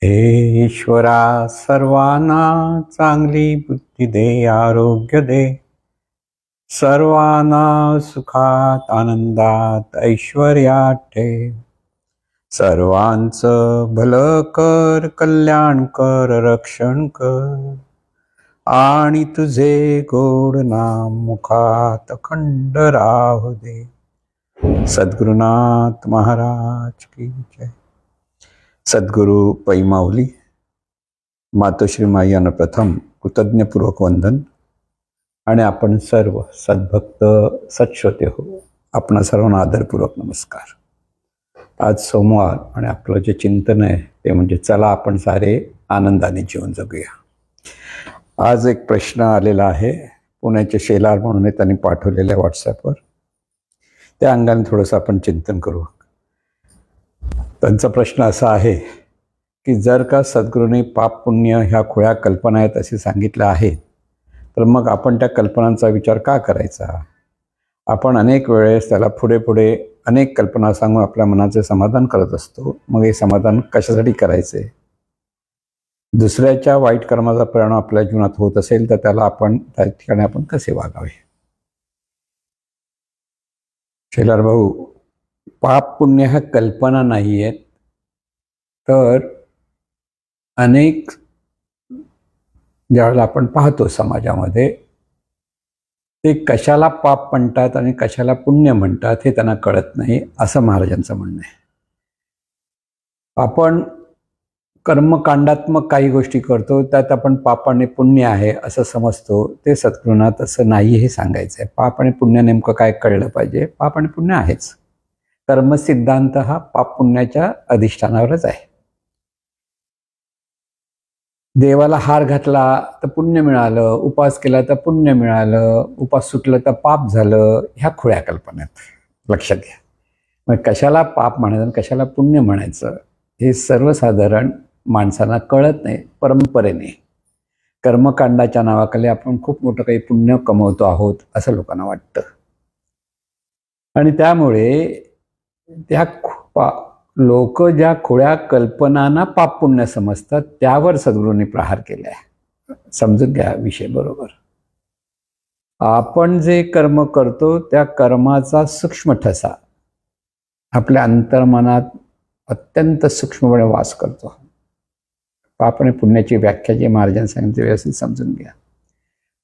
हे ईश्वरा, सर्वांना चांगली बुद्धी दे, आरोग्य दे. सर्वांना सुखात आनंदात ऐश्वर्यात ठेव. सर्वांचं भलं कर, कल्याण कर, रक्षण कर. आणि तुझे गोड नाम मुखात अखंड राहू दे. सद्गुरुनाथ महाराज की जय. सद्गुरु पै माऊली मातोश्री माई यांना प्रथम कृतज्ञपूर्वक वंदन. आणि आपण सर्व सद्भक्त सत्श्रोते हो, आपणा सर्वांना आदरपूर्वक नमस्कार. आज सोमवार आणि आपलं जे चिंतन आहे ते म्हणजे चला आपण सारे आनंदाने जीवन जगूया. आज एक प्रश्न आलेला आहे, पुण्याचे शेलार म्हणून त्यांनी पाठवलेल्या व्हॉट्सॲपवर. त्या अंगाने थोडंसं आपण चिंतन करू. त्यांचा प्रश्न असा आहे की जर का सद्गुरूंनी पाप पुण्य ह्या खुळ्या कल्पना आहेत असे सांगितलं आहे, तर मग आपण त्या कल्पनांचा विचार का करायचा? आपण अनेक वेळेस त्याला पुढे पुढे अनेक कल्पना सांगून आपल्या मनाचे समाधान करत असतो. मग हे समाधान कशासाठी करायचे? दुसऱ्याच्या वाईट कर्माचा परिणाम आपल्या जीवनात होत असेल तर त्याला त्या ठिकाणी आपण कसे वागावे? शेलार भाऊ, पाप पुण्य ह्या कल्पना नाही आहेत, तर अनेक ज्यावेळेला आपण पाहतो समाजामध्ये ते कशाला पाप म्हणतात आणि कशाला पुण्य म्हणतात हे त्यांना कळत नाही, असं महाराजांचं म्हणणं आहे. आपण कर्मकांडात्मक काही गोष्टी करतो, त्यात आपण पाप आणि पुण्य आहे असं समजतो. ते सद्गुरूंना तसं नाही हे सांगायचं आहे. पाप आणि पुण्य नेमकं काय कळलं पाहिजे. पाप आणि पुण्य आहेच. कर्मसिद्धांत हा पाप पुण्याच्या अधिष्ठानावरच आहे. देवाला हार घातला तर पुण्य मिळालं, उपास केला तर पुण्य मिळालं, उपास सुटलं तर पाप झालं, ह्या खुळ्या कल्पना आहेत. लक्षात घ्या. मग कशाला पाप म्हणायचं आणि कशाला पुण्य म्हणायचं हे सर्वसाधारण माणसांना कळत नाही. परंपरेने कर्मकांडाच्या नावाखाली आपण खूप मोठं काही पुण्य कमवतो आहोत असं लोकांना वाटतं. आणि त्यामुळे त्या लोक ज्या खोड्या कल्पनांना पाप पुण्य समजतात त्यावर सद्गुरूंनी प्रहार केला आहे. समजून घ्या विषय बरोबर. आपण जे कर्म करतो त्या कर्माचा सूक्ष्म ठसा आपल्या अंतर्मनात अत्यंत सूक्ष्मपणे वास करतो. पाप आणि पुण्याची व्याख्या जी महाराजांनी सांगितली व्यवस्थित समजून घ्या.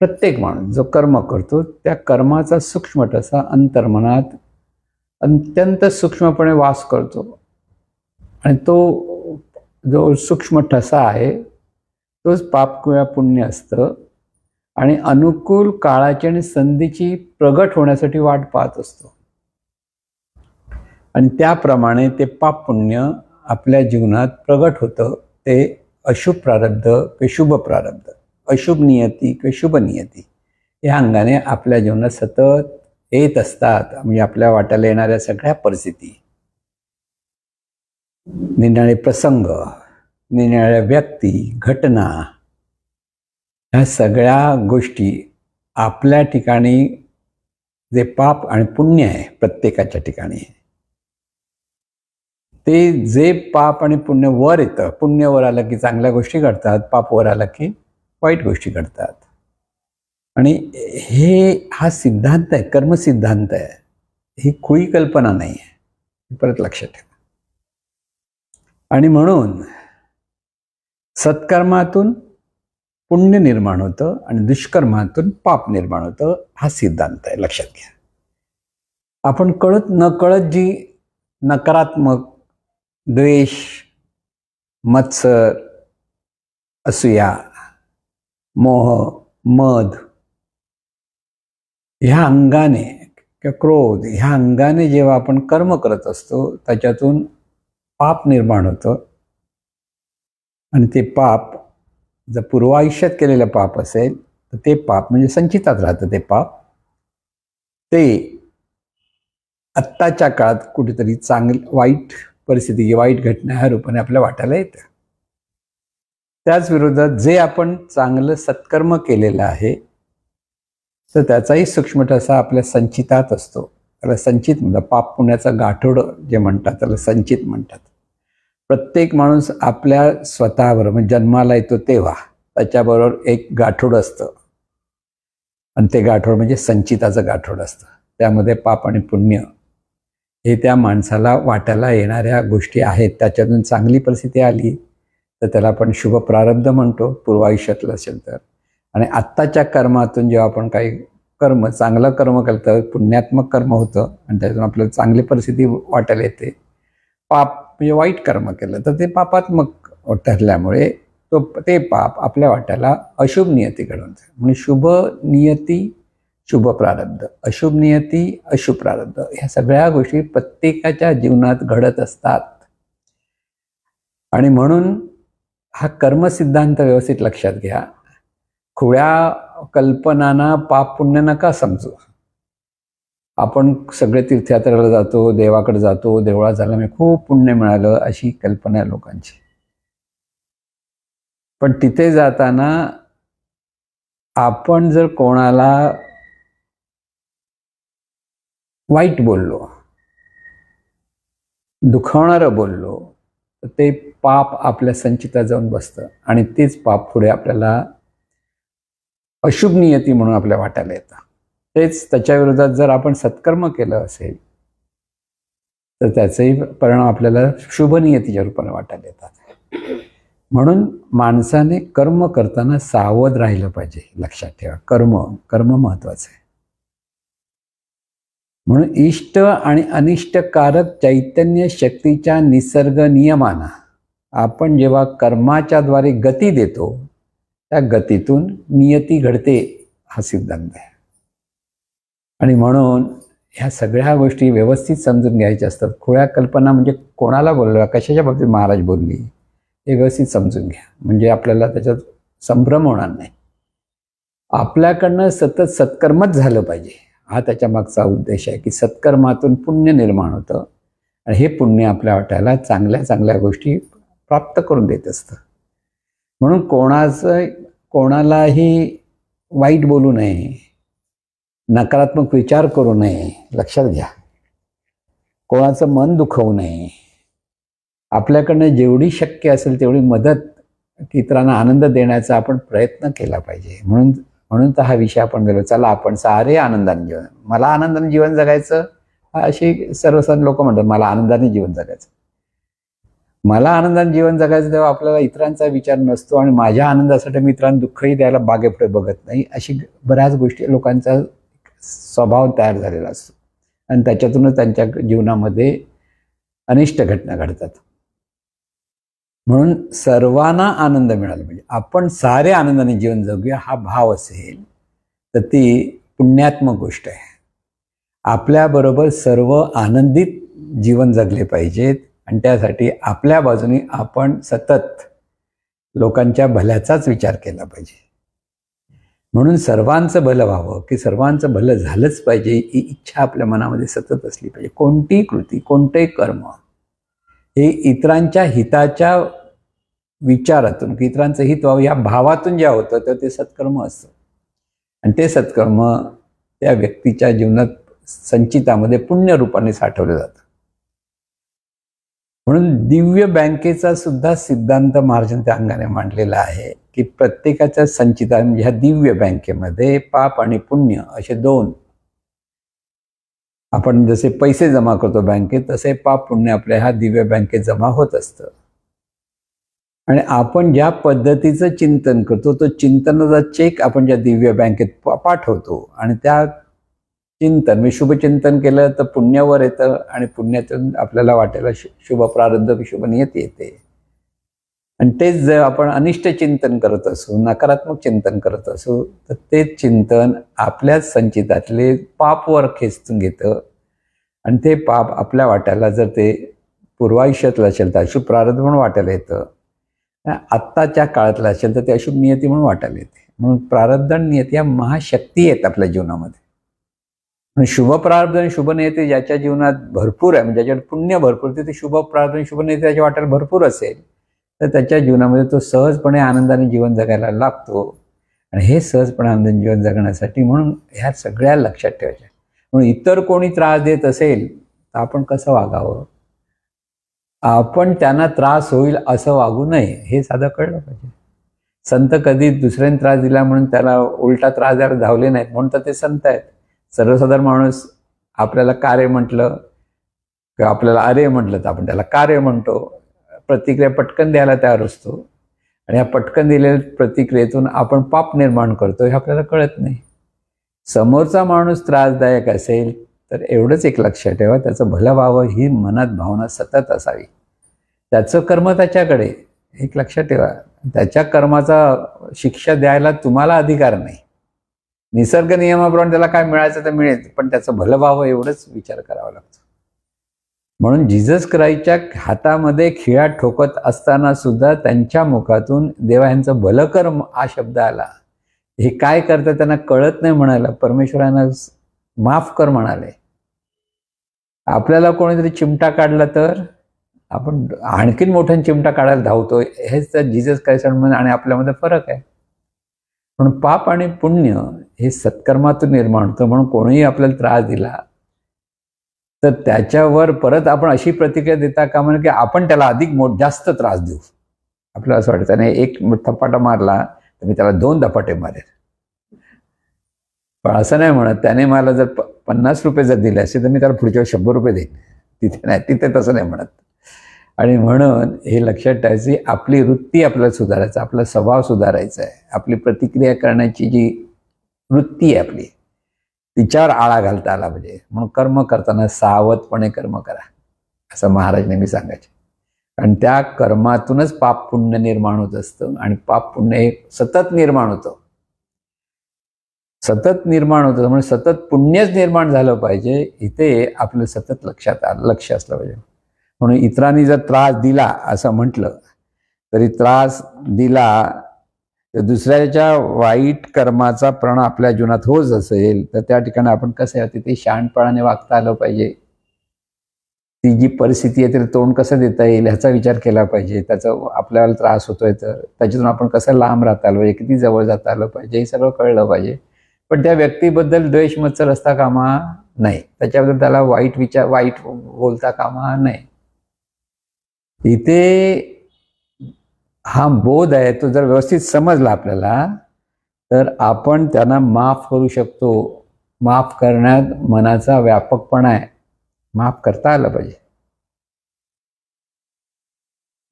प्रत्येक माणूस जो कर्म करतो त्या कर्माचा सूक्ष्म ठसा अंतर्मनात अत्यंत सूक्ष्मपणे वास करतो. आणि तो जो सूक्ष्म ठसा आहे तोच पाप किंवा पुण्य असतं. आणि अनुकूल काळाची आणि संधीची प्रगट होण्यासाठी वाट पाहत असतो. आणि त्याप्रमाणे ते पाप पुण्य आपल्या जीवनात प्रगट होतं. ते अशुभ प्रारब्ध किंवा शुभ प्रारब्ध, अशुभ नियती किंवा शुभ नियती या अंगाने आपल्या जीवनात सतत येत असतात. म्हणजे आपल्या वाट्याला येणाऱ्या सगळ्या परिस्थिती, निराळे प्रसंग, निराळ्या व्यक्ती, घटना, ह्या सगळ्या गोष्टी आपल्या ठिकाणी जे पाप आणि पुण्य आहे प्रत्येकाच्या ठिकाणी, ते जे पाप आणि पुण्य वर येतं, पुण्य वर आलं की चांगल्या गोष्टी घडतात, पाप वर आलं की वाईट गोष्टी घडतात. आणि हा सिद्धांत आहे, कर्मसिद्धांत आहे. ही खुळी कल्पना नाही आहे, परत लक्षात ठेवा. आणि म्हणून सत्कर्मातून पुण्य निर्माण होतं आणि दुष्कर्मातून पाप निर्माण होतं, हा सिद्धांत आहे. लक्षात घ्या. आपण कळत नकळत जी नकारात्मक द्वेष, मत्सर, असूया, मोह, मद ह्या अंगाने किंवा क्रोध ह्या अंगाने जेव्हा आपण कर्म करत असतो त्याच्यातून पाप निर्माण होतं. आणि ते पाप जर पूर्वायुष्यात केलेलं पाप असेल तर ते पाप म्हणजे संचितात राहतं. ते पाप ते आत्ताच्या काळात कुठेतरी वाईट परिस्थिती, वाईट घटना ह्या रूपाने आपल्या वाट्याला येतं. त्याच विरोधात जे आपण चांगलं सत्कर्म केलेलं आहे तर त्याचाही सूक्ष्म ठसा आपल्या संचितात असतो. त्याला संचित म्हणतात. पाप पुण्याचा गाठोडं जे म्हणतात त्याला संचित म्हणतात. प्रत्येक माणूस आपल्या स्वतःबरोबर म्हणजे जन्माला येतो तेव्हा त्याच्याबरोबर एक गाठोड असतं आणि ते गाठोड म्हणजे संचिताचं गाठोड असतं. त्यामध्ये पाप आणि पुण्य हे त्या माणसाला वाट्याला येणाऱ्या गोष्टी आहेत. त्याच्यातून चांगली परिस्थिती आली तर त्याला आपण शुभ प्रारब्ध म्हणतो पूर्वायुष्यातलं असेल तर. आणि आत्ताच्या कर्मातून जेव्हा आपण काही कर्म चांगलं कर्म करतं पुण्यात्मक कर्म होतं आणि त्यातून आपल्याला चांगली परिस्थिती वाटायला येते. पाप म्हणजे वाईट कर्म केलं तर ते पापात्मक ठरल्यामुळे ते पाप आपल्या वाट्याला अशुभ नियती घडवून म्हणजे शुभ नियती शुभ प्रारब्ध, अशुभ नियती अशुभ प्रारब्ध, ह्या सगळ्या गोष्टी प्रत्येकाच्या जीवनात घडत असतात. आणि म्हणून हा कर्मसिद्धांत व्यवस्थित लक्षात घ्या. खुळ्या कल्पनांना पाप पुण्य नका समजू. आपण सगळे तीर्थयात्रेला जातो, देवाकडे जातो, देवळात झालं मी खूप पुण्य मिळालं अशी कल्पना आहे लोकांची. पण तिथे जाताना आपण जर कोणाला वाईट बोललो, दुखावणारं बोललो तर ते पाप आपल्या संचितात जाऊन बसतं आणि तेच पाप पुढे आपल्याला अशुभ नियती म्हणून आपल्या वाट्याला येतं. तेच त्याच्या विरोधात जर आपण सत्कर्म केलं असेल तर त्याचेही परिणाम आपल्याला शुभ नियतीच्या रूपाने वाट्याला येतात. म्हणून माणसाने कर्म करताना सावध राहिलं पाहिजे. लक्षात ठेवा, कर्म महत्वाचं आहे. म्हणून इष्ट आणि अनिष्टकारक चैतन्य शक्तीच्या निसर्ग नियमाना आपण जेव्हा कर्माच्या द्वारे गती देतो त्या गतीतून नियती घडते हा सिद्धांत आहे. आणि म्हणून ह्या सगळ्या गोष्टी व्यवस्थित समजून घ्यायच्या असतात. खुळ्या कल्पना म्हणजे कोणाला बोललो, कशाच्या बाबतीत महाराज बोलली हे व्यवस्थित समजून घ्या म्हणजे आपल्याला त्याच्यात संभ्रम होणार नाही. आपल्याकडनं सतत सत्कर्मच झालं पाहिजे हा त्याच्या मागचा उद्देश आहे की सत्कर्मातून पुण्य निर्माण होतं आणि हे पुण्य आपल्या वाट्याला चांगल्या चांगल्या गोष्टी प्राप्त करून देत असतं. म्हणून कोणालाही वाईट बोलू नये, नकारात्मक विचार करू नये. लक्षात घ्या, कोणाचं मन दुखवू नये. आपल्याकडनं जेवढी शक्य असेल तेवढी मदत इतरांना आनंद देण्याचा आपण प्रयत्न केला पाहिजे. म्हणून तर हा विषय आपण दिला, चला आपण सारे आनंदाने जीवन, मला आनंदाने जीवन जगायचं अशी सर्वसाधारण लोक म्हणतात, मला आनंदाने जीवन जगायचं. मला आनंदाने जीवन जगायचं तेव्हा आपल्याला इतरांचा विचार नसतो आणि माझ्या आनंदासाठी मी इतरांना दुःखही द्यायला बागेपुढे बघत नाही. अशी बऱ्याच गोष्टी लोकांचा स्वभाव तयार झालेला असतो आणि त्याच्यातूनच त्यांच्या जीवनामध्ये अनिष्ट घटना घडतात. म्हणून सर्वांना आनंद मिळाला म्हणजे आपण सारे आनंदाने जीवन जगूया हा भाव असेल तर ती पुण्यात्मक गोष्ट आहे. आपल्याबरोबर सर्व आनंदित जीवन जगले पाहिजेत आणि त्यासाठी आपल्या बाजूने आपण सतत लोकांच्या भल्याचाच विचार केला पाहिजे. म्हणून सर्वांचं भलं व्हावं की सर्वांचं भलं झालंच पाहिजे ही इच्छा आपल्या मनामध्ये सतत असली पाहिजे. कोणतीही कृती, कोणतेही कर्म हे इतरांच्या हिताच्या विचारातून की इतरांचं हित व्हावं या भावातून जे होतं तर ते सत्कर्म असतं आणि ते सत्कर्म त्या व्यक्तीच्या जीवनात संचितामध्ये पुण्यरूपाने साठवलं जातं. म्हणून दिव्य बँकेचा सुद्धा सिद्धांत महाराजांनी त्या अंगाने मांडलेला आहे की प्रत्येकाच्या संचिता म्हणजे ह्या दिव्य बँकेमध्ये पाप आणि पुण्य असे दोन, आपण जसे पैसे जमा करतो बँकेत तसे पाप पुण्य आपल्या ह्या दिव्य बँकेत जमा होत असतं. आणि आपण ज्या पद्धतीचं चिंतन करतो तो चिंतनाचा चेक आपण ज्या दिव्य बँकेत पाठवतो आणि त्या चिंतन म्हणजे शुभचिंतन केलं तर पुण्यावर येतं आणि पुण्यातून आपल्याला वाटेला शुभ प्रारब्ध शुभ नियती येते. आणि तेच जर आपण अनिष्ट चिंतन करत असू, नकारात्मक चिंतन करत असू तर ते चिंतन आपल्याच संचितातले पापवर खेचून घेतं आणि ते पाप आपल्या वाट्याला जर ते पूर्वायुष्यातलं असेल तर अशुभ प्रारब्ध म्हणून वाट्याला येतं, आत्ताच्या काळातलं असेल तर ते अशुभ नियती म्हणून वाट्याला येते. म्हणून प्रारब्ध आणि नियती या महाशक्ती आहेत आपल्या जीवनामध्ये. शुभ प्रारब्ध आणि शुभ नियती ज्याच्या जीवनात भरपूर आहे म्हणजे ज्याच्यात पुण्य भरपूर ते शुभ प्रारब्ध आणि शुभ नियती त्याच्या वाट्याला भरपूर असेल तर त्याच्या जीवनामध्ये तो सहजपणे आनंदाने जीवन जगायला लागतो. आणि हे सहजपणे आनंदाने जीवन जगण्यासाठी म्हणून ह्या सगळ्या लक्षात ठेवायच्या. म्हणून इतर कोणी त्रास देत असेल तर आपण कसं वागावं, आपण त्यांना त्रास होईल असं वागू नये हे साधं कळलं पाहिजे. संत कधी दुसऱ्याने त्रास दिला म्हणून त्याला उलटा त्रास द्यायला धावले नाहीत, म्हणून तर ते संत आहेत. सर्वसाधारण माणूस आपल्याला कार्य म्हटलं किंवा आपल्याला अरे म्हटलं तर आपण त्याला कार्य म्हणतो. प्रतिक्रिया पटकन द्यायला तयार असतो आणि या पटकन दिलेल्या प्रतिक्रियेतून आपण पाप निर्माण करतो हे आपल्याला कळत नाही. समोरचा माणूस त्रासदायक असेल तर एवढंच एक लक्षात ठेवा, त्याचं भलं व्हावं ही मनात भावना सतत असावी. त्याचं कर्म त्याच्याकडे, एक लक्षात ठेवा. त्याच्या कर्माचा शिक्षा द्यायला तुम्हाला अधिकार नाही. निसर्ग नियमाप्रमाणे त्याला काय मिळायचं तर मिळेल, पण त्याचं भलं व्हावं एवढंच विचार करावा लागतो. म्हणून जीसस क्राइस्टच्या हातामध्ये खिळा ठोकत असताना सुद्धा त्यांच्या मुखातून देवा यांचं भलं कर हा शब्द आला. हे काय करतं त्यांना कळत नाही म्हणाला, परमेश्वरानं माफ कर म्हणाले. आपल्याला कोणीतरी चिमटा काढला तर आपण आणखीन मोठ्या चिमटा काढायला धावतो. हेच तर जीसस क्राइस्ट आणि आपल्यामध्ये फरक आहे. म्हणून पाप आणि पुण्य हे सत्कर्मातून निर्माण होतं. म्हणून कोणीही आपल्याला त्रास दिला तर त्याच्यावर परत आपण अशी प्रतिक्रिया देता कामा नये की आपण त्याला अधिक जास्त त्रास देऊ. आपल्याला असं वाटतं त्याने एक थपाटा मारला तर मी त्याला 2 धपाटे मारेल. पण असं नाही म्हणत, त्याने मला जर 50 रुपये जर दिले असते तर मी त्याला पुढच्या 100 रुपये देईन. तिथे नाही, तिथे तसं नाही म्हणत. आणि म्हणून हे लक्षात ठेवायची, आपली वृत्ती आपल्याला सुधारायचं, आपला स्वभाव सुधारायचा आहे. आपली प्रतिक्रिया करण्याची जी वृत्ती आहे आपली, तिच्यावर आळा घालता आला पाहिजे. म्हणून कर्म करताना सावधपणे कर्म करा असं महाराज नेहमी सांगायचे. आणि त्या कर्मातूनच पाप पुण्य निर्माण होत असतं आणि पाप पुण्य हे सतत निर्माण होतं, सतत निर्माण होतं. म्हणून सतत पुण्यच निर्माण झालं पाहिजे, इथे आपलं सतत लक्ष असलं पाहिजे. म्हणून इतरांनी जर त्रास दिला असं म्हटलं तरी त्रास दिला तर दुसऱ्याच्या वाईट कर्माचा प्रण आपल्या जीवनात होत असेल तर त्या ठिकाणी आपण कसं आहे तिथे शहाणपणाने वागता आलं पाहिजे. ती जी परिस्थिती आहे त्याला तोंड कसं देता येईल ह्याचा विचार केला पाहिजे. त्याचा आपल्याला त्रास होतोय तर त्याच्यातून आपण कसं लांब राहता आलं पाहिजे, किती जवळ जाता आलं पाहिजे, हे सगळं कळलं पाहिजे. पण त्या व्यक्तीबद्दल द्वेष मत्सर असता कामा नाही, त्याच्याबद्दल त्याला वाईट बोलता कामा नाही. इथे हा बोध आहे तो जर व्यवस्थित समजला आपल्याला तर आपण त्यांना माफ करू शकतो. माफ करण्यात मनाचा व्यापकपणा आहे, माफ करता आलं पाहिजे.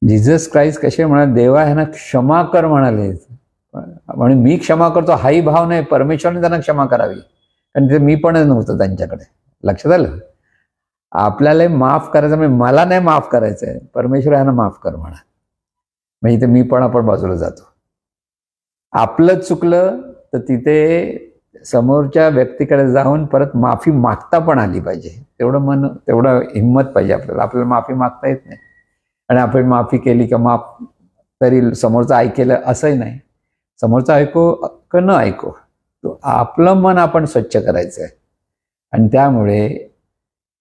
जीसस क्राइस्ट कसे म्हणाले, देवा ह्यांना क्षमा कर म्हणाले. म्हणजे मी क्षमा करतो हाही भाव नाही, परमेश्वराने त्यांना क्षमा करावी, कारण ते मी पण नव्हतं त्यांच्याकडे. लक्षात आलं? आपल्याला माफ करायचं म्हणजे मला नाही माफ करायचं आहे, परमेश्वर ह्यांना माफ कर म्हणा. म्हणजे इथे मी पण आपण बाजूला जातो. आपलं चुकलं तर तिथे समोरच्या व्यक्तीकडे जाऊन परत माफी मागता पण आली पाहिजे. तेवढं हिंमत पाहिजे आपल्याला माफी मागता येत नाही. आणि आपण माफी केली का माफ तरी समोरचं ऐकेलं असंही नाही. समोरचं ऐको का न ऐको, तो आपलं मन आपण स्वच्छ करायचं आहे. आणि त्यामुळे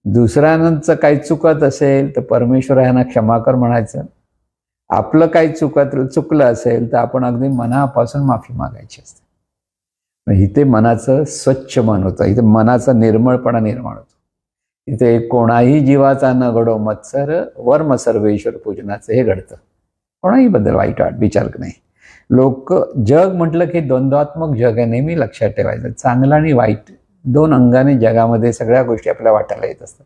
दुसऱ्यांचं काही चुकत असेल तर परमेश्वर ह्यांना क्षमा कर म्हणायचं. आपलं काही चुकलं असेल तर आपण अगदी मनापासून माफी मागायची असते. इथे मनाचं स्वच्छ मन होतं, इथे मनाचा निर्मळपणा निर्माण होतो. इथे कोणाही जीवाचा न घडो मत्सर, वर्म सर्वेश्वर पूजनाचं हे घडतं. कोणाही बद्दल वाईट विचार नाही. जग म्हटलं की द्वंद्वात्मक जग आहे, नेहमी लक्षात ठेवायचं. चांगलं आणि वाईट 2 अंगाने जगामध्ये सगळ्या गोष्टी आपल्याला वाटायला येत असतात.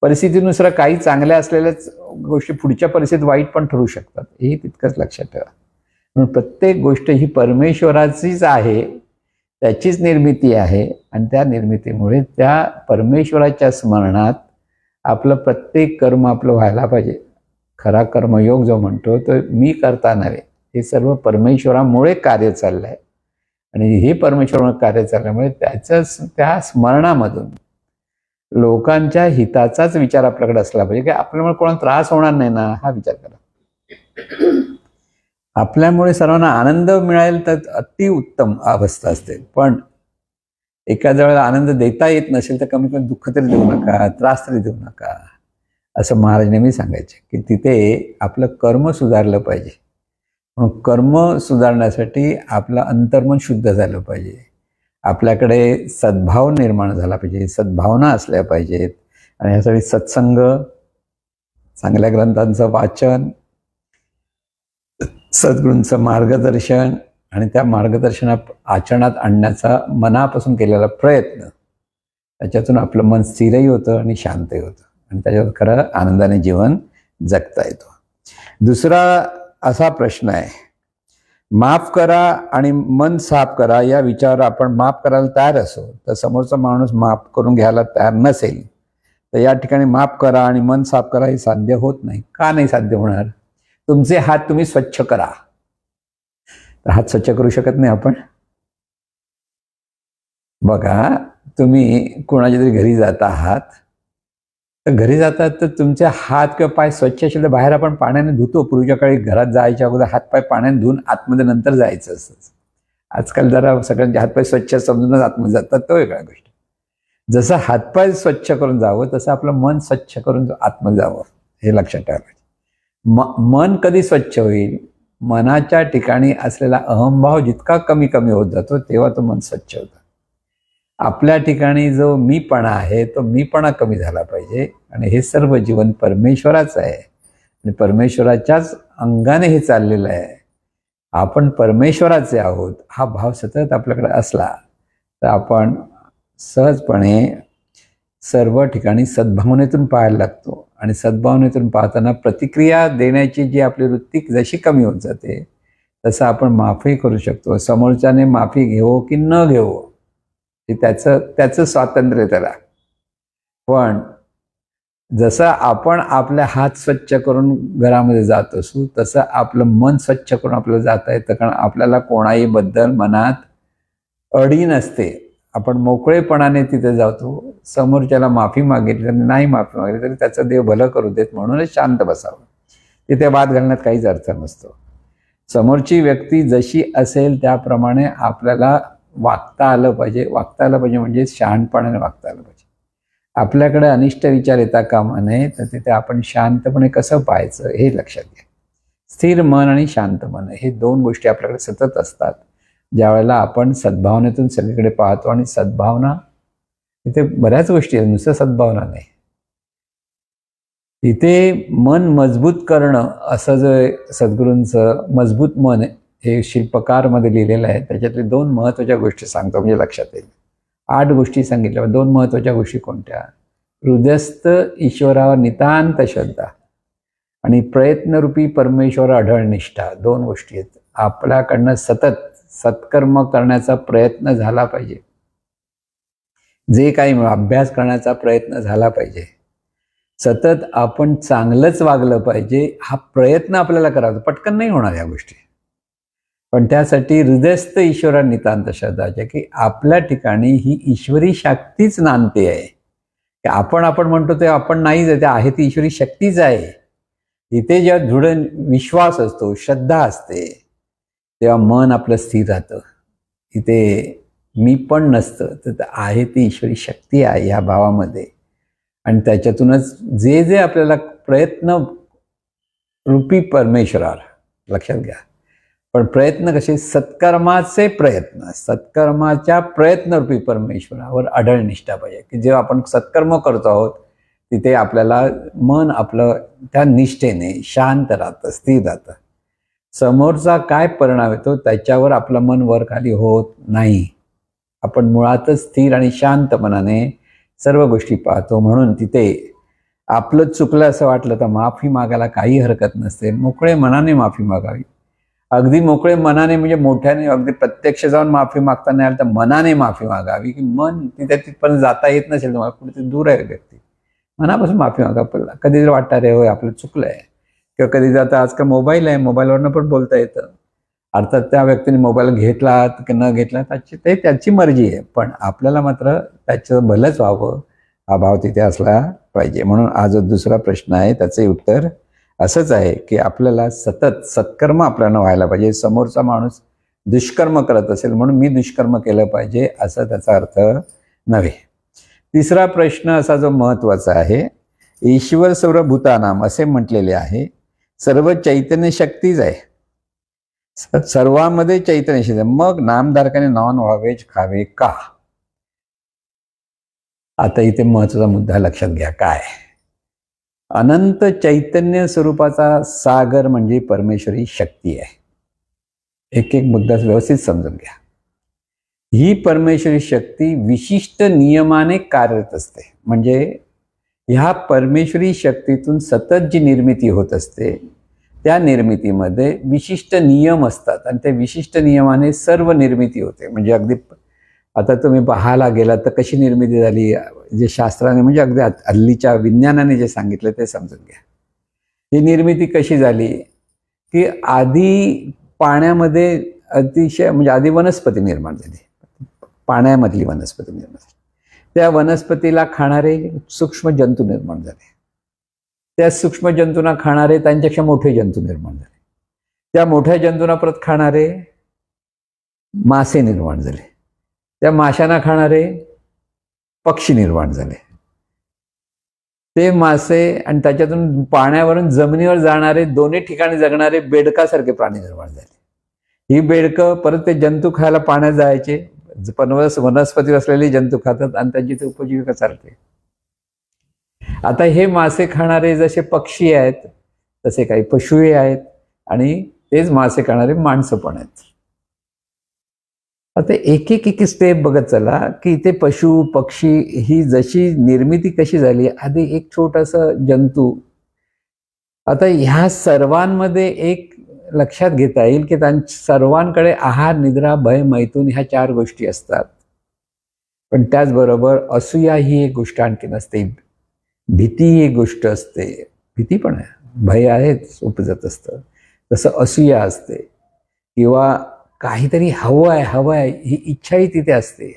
परिस्थितीनुसार काही चांगल्या असलेल्याच गोष्टी पुढच्या परिस्थितीत वाईट पण ठरू शकतात, हे तितकंच लक्षात ठेवा. म्हणून प्रत्येक गोष्ट ही परमेश्वराचीच आहे, त्याचीच निर्मिती आहे. आणि त्या निर्मितीमुळे त्या परमेश्वराच्या स्मरणात आपलं प्रत्येक कर्म आपलं व्हायला पाहिजे. खरा कर्मयोग जो म्हणतो तो मी करता नव्हे, हे सर्व परमेश्वरामुळे कार्य चाललं आहे. आणि हे परमेश्वरामुळे कार्य चालल्यामुळे त्या स्मरणामधून लोकांच्या हिताचाच विचार आपल्याकडे असला पाहिजे की आपल्यामुळे कोणाला त्रास होणार नाही ना, हा विचार करा. आपल्यामुळे सर्वांना आनंद मिळेल तर अतिउत्तम अवस्था असते. पण एखाद्या वेळेला आनंद देता येत नसेल तर कमी कमी दुःख तरी देऊ नका, त्रास तरी देऊ नका, असं महाराज नेहमी सांगायचे. की तिथे आपलं कर्म सुधारलं पाहिजे. म्हणून कर्म सुधारण्यासाठी आपलं अंतर्मन शुद्ध झालं पाहिजे. आपल्याकडे सद्भाव निर्माण झाला पाहिजे, सद्भावना असल्या पाहिजेत. आणि यासाठी सत्संग चांगल्या ग्रंथांचं वाचन, सद्गुरूंचं मार्गदर्शन आणि त्या मार्गदर्शनात आचरणात आणण्याचा मनापासून केलेला प्रयत्न, त्याच्यातून आपलं मन स्थिरही होतं आणि शांतही होतं आणि त्याच्यात खरं आनंदाने जीवन जगता येतो. दुसरा असा प्रश्न आहे, माफ करा आणि मन साफ करा या विचारावर आपण माफ करायला तयार असो तर समोरचा माणूस माफ करून घ्यायला तयार नसेल तर या ठिकाणी माफ करा आणि मन साफ करा हे साध्य होत नाही. का नाही साध्य होणार? तुमचे हात तुम्ही स्वच्छ करा. तर हात स्वच्छ करू शकत नाही आपण? बघा, तुम्ही कोणाच्या तरी घरी जात आहात, तर घरी जातात तर तुमचे हात किंवा पाय स्वच्छ असेल तर बाहेर आपण पाण्याने धुतो. पूर्वीच्या काळी घरात जायच्या अगोदर हातपाय पाण्याने धुवून आतमध्ये नंतर जायचं असतं. आजकाल जरा सगळ्यांचे हातपाय स्वच्छ समजूनच आतमध्ये जातात, तो वेगळा गोष्ट. जसं हातपाय स्वच्छ करून जावं तसं आपलं मन स्वच्छ करून आतमध्ये जावं, हे लक्षात ठेवायचं. मन कधी स्वच्छ होईल? मनाच्या ठिकाणी असलेला अहंभाव जितका कमी कमी होत जातो तेव्हा तो मन स्वच्छ होतं. आपल्या ठिकाणी जो मीपणा आहे तो मीपणा कमी झाला पाहिजे आणि हे सर्व जीवन परमेश्वराचं आहे आणि परमेश्वराच्याच अंगाने हे चाललेलं आहे. आपण परमेश्वराचे आहोत हा भाव सतत आपल्याकडे असला तर आपण सहजपणे सर्व ठिकाणी सद्भावनेतून पाहायला लागतो आणि सद्भावनेतून पाहताना प्रतिक्रिया देण्याची जी आपली वृत्ती जशी कमी होत जाते तसं आपण माफी करू शकतो. समोरच्याने माफी घेवो की न घेवो हे त्याचं स्वातंत्र्य त्याला. पण जसं आपण आपले हात स्वच्छ करून घरामध्ये जात असू तसं आपलं मन स्वच्छ करून आपल्याला जाता येतं, कारण आपल्याला कोणाही बद्दल मनात अडी नसते. आपण मोकळेपणाने तिथे जातो. समोरच्याला माफी मागितली आणि नाही माफी मागितली तरी त्याचं देव भलं करू देत म्हणूनच शांत बसावं. तिथे वाद घालण्यात काहीच अर्थ नसतो. समोरची व्यक्ती जशी असेल त्याप्रमाणे आपल्याला वागता आलं पाहिजे. वागता आलं पाहिजे म्हणजे शहाणपणाने वागता आलं पाहिजे. आपल्याकडे अनिष्ट विचार येता कामा नये तर तिथे आपण शांतपणे कसं पाहायचं हे लक्षात घ्या. स्थिर मन आणि शांत मन हे दोन गोष्टी आपल्याकडे सतत असतात. ज्या वेळेला आपण सद्भावनेतून सगळीकडे पाहतो आणि सद्भावना इथे बऱ्याच गोष्टी आहेत, नुसतं सद्भावना नाही. इथे मन मजबूत करणं असं जे सद्गुरूंचं मजबूत मन हे शिल्पकारमध्ये लिहिलेलं आहे त्याच्यातले दोन महत्त्वाच्या गोष्टी सांगतो म्हणजे लक्षात येईल. 8 गोष्टी सांगितल्या, 2 महत्त्वाच्या गोष्टी कोणत्या? हृदयस्थ ईश्वरावर नितांत श्रद्धा आणि प्रयत्नरूपी परमेश्वर अढळ निष्ठा. 2 गोष्टी आहेत. आपल्याकडनं सतत सत्कर्म करण्याचा प्रयत्न झाला पाहिजे. जे काही अभ्यास करण्याचा प्रयत्न झाला पाहिजे. सतत आपण चांगलंच वागलं पाहिजे हा प्रयत्न आपल्याला करावा. पटकन नाही होणार या गोष्टी, पण त्यासाठी हृदयस्थ ईश्वरा नितांत श्रद्धाच्या की आपल्या ठिकाणी ही ईश्वरी शक्तीच नांदते आहे. की आपण म्हणतो ते आपण नाहीच आहे, ती ईश्वरी शक्तीच आहे. इथे जेव्हा दृढ विश्वास असतो, श्रद्धा असते, तेव्हा मन आपलं स्थिर राहतं. इथे मी पण नसतं तर आहे ती ईश्वरी शक्ती आहे ह्या भावामध्ये आणि त्याच्यातूनच जे जे आपल्याला प्रयत्न रूपी परमेश्वरावर लक्षात घ्या. पण प्रयत्न कसे? सत्कर्माचे प्रयत्न, सत्कर्माच्या प्रयत्नरूपी परमेश्वरावर अढळ निष्ठा पाहिजे. की जेव्हा आपण सत्कर्म करतो आहोत तिथे आपल्याला मन आपलं त्या निष्ठेने शांत राहतं, स्थिर राहतं. समोरचा काय परिणाम येतो त्याच्यावर आपलं मन वर खाली होत नाही. आपण मुळातच स्थिर आणि शांत मनाने सर्व गोष्टी पाहतो. म्हणून तिथे आपलं चुकलं असं वाटलं तर माफी मागायला काही हरकत नसते. मोकळे मनाने माफी मागावी. अगदी मोकळे मनाने म्हणजे मोठ्याने अगदी प्रत्यक्ष जाऊन माफी मागता नाही आलं तर मनाने माफी मागावी. की मन तिथे तिथपर्यंत जाता येत नसेल तुम्हाला, कुठे दूर आहे व्यक्ती, मनापासून माफी मागा. कधी जर वाटतं रे होय आपलं चुकलं आहे, किंवा कधी जाता आजकाल मोबाईल आहे, मोबाईलवरनं पण बोलता येतं. अर्थात त्या व्यक्तीने मोबाईल घेतला की न घेतला त्याची मर्जी आहे, पण आपल्याला मात्र त्याचं भलंच व्हावं हा भाव तिथे असला पाहिजे. म्हणून हा जो दुसरा प्रश्न आहे त्याचे उत्तर असंच आहे की आपल्याला सतत सत्कर्म आपल्याला व्हायला पाहिजे. समोरचा माणूस दुष्कर्म करत असेल म्हणून मी दुष्कर्म केलं पाहिजे असं त्याचा अर्थ नव्हे. तिसरा प्रश्न असा जो महत्त्वाचा आहे, ईश्वर सर्वभूतानाम असे म्हटलेले आहे. सर्व चैतन्य शक्तीच आहे, सर्वांमध्ये चैतन्य शक्ती. मग नामधारकाने नॉन व्हेज खावे का? आता इथे महत्त्वाचा मुद्दा लक्षात घ्या. काय अनंत चैतन्य स्वरूपाचा सागर म्हणजे परमेश्वरी शक्ती आहे. एक एक मुद्दा व्यवस्थित समजून घ्या. ही परमेश्वरी शक्ती विशिष्ट नियमाने कार्यरत असते. म्हणजे ह्या परमेश्वरी शक्तीतून सतत जी निर्मिती होत असते त्या निर्मितीमध्ये विशिष्ट नियम असतात आणि त्या विशिष्ट नियमाने सर्व निर्मिती होते. म्हणजे अगदी आता तुम्ही पाहायला गेलात तर कशी निर्मिती झाली, जे शास्त्राने म्हणजे अगदी हल्लीच्या विज्ञानाने जे सांगितलं ते समजून घ्या. ही निर्मिती कशी झाली की आधी पाण्यामध्ये अतिशय म्हणजे आधी वनस्पती निर्माण झाली, पाण्यामधली वनस्पती निर्माण झाली. त्या वनस्पतीला खाणारे सूक्ष्म जंतू निर्माण झाले. त्या सूक्ष्म जंतूंना खाणारे त्यांच्यापेक्षा मोठे जंतू निर्माण झाले. त्या मोठ्या जंतूंना परत खाणारे मासे निर्माण झाले. त्या माशांना खाणारे पक्षी निर्माण झाले. ते मासे आणि त्याच्यातून पाण्यावरून जमिनीवर जाणारे दोन्ही ठिकाणी जगणारे बेडकासारखे प्राणी निर्माण झाले. ही बेडकं परत ते जंतू खायला पाण्यात जायचे, वनस्पती असलेले जंतू खातात आणि त्यांची ते उपजीविका चालते. आता हे मासे खाणारे जसे पक्षी आहेत तसे काही पशुही आहेत आणि तेच मासे खाणारे माणसं पण आहेत. आता एक एक स्टेप बघत चला की इथे पशु पक्षी ही जशी निर्मिती कशी झाली. आधी एक छोटासा जंतू. आता ह्या सर्वांमध्ये एक लक्षात घेता येईल की सर्वांकडे आहार निद्रा भय मैथून ह्या 4 गोष्टी असतात. पण त्याचबरोबर असूया ही एक गोष्ट आणखीन असते, भीती ही एक गोष्ट असते. भीती पण आहे, भय आहेच उपजत असतं. तसं असूया असते किंवा काहीतरी हवं आहे ही इच्छाही तिथे असते.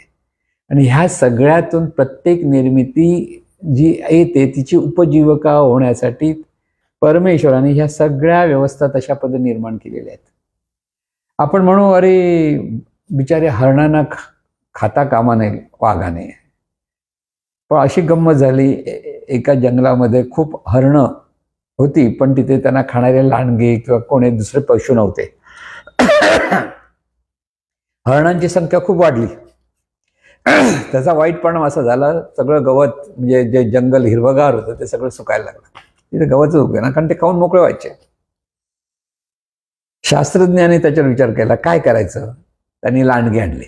आणि ह्या सगळ्यातून प्रत्येक निर्मिती जी येते तिची उपजीविका होण्यासाठी परमेश्वराने ह्या सगळ्या व्यवस्था तशा पद्धतीने निर्माण केलेल्या आहेत. आपण म्हणू अरे बिचारे हरणांना खाता कामा नये वाघाने. पण अशी गंमत झाली, एका जंगलामध्ये खूप हरणं होती पण तिथे त्यांना खाणारे लांडगे किंवा कोणी दुसरे पशु नव्हते. हरणांची संख्या खूप वाढली. त्याचा वाईट परिणाम असा झाला, सगळं गवत म्हणजे जे जंगल हिरवगार होतं ते सगळं सुकायला लागलं. तिथे गवतच उगे ना, कारण ते खाऊन मोकळे व्हायचे. शास्त्रज्ञाने त्याच्यावर विचार केला काय करायचं. त्यांनी लांडगे आणले.